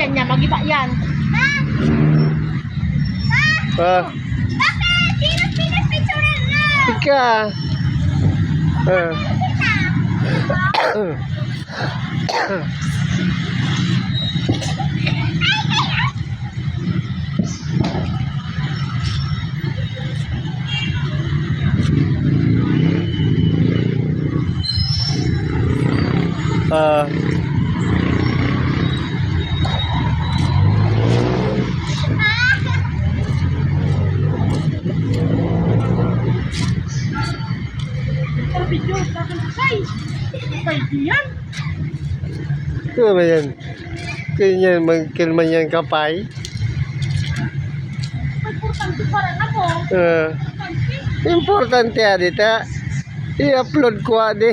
yan niya, magiba yan. Bakit? Sino pinipicturean na? Ika. Video, ay, yan. Ano ba yan? Ganyan, magkilman yan kapay. Importante para na mo. Importante adita. I-upload ko ade.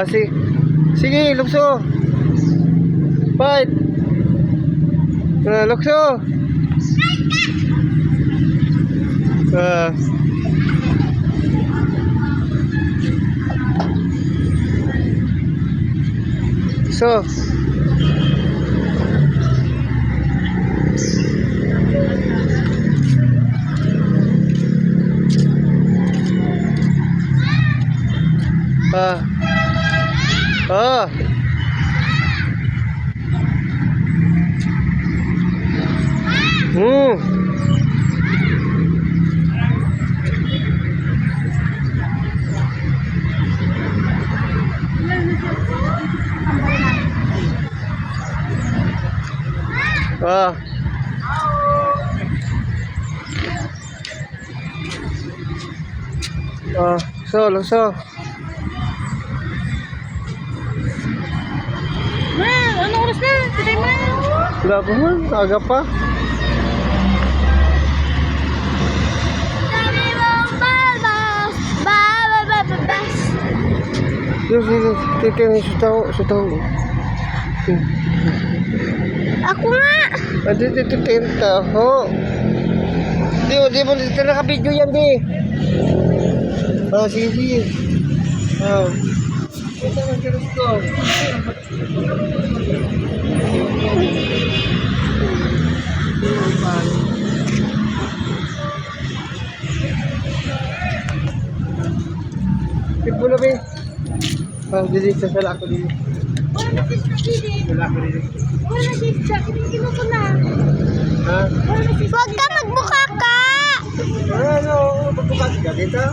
Sige. Sige, lukso. Fight. Lukso. So. So. Anong oras na? Today mo na. Wala pa man, aga pa. Sige, sutaw. Ako nga. Dito tenta, ho. Di mo dito naka-video yan, di. Sige. Ito ang kiros ko. Tipo na ba? Dili sa sala ako dito. Wala na sis na dili. Wala ko dito. Wala na sis siya. Kinukuno ko na. Ha? Huwag ka magbuka ka. Ano? Magbukas ka dito?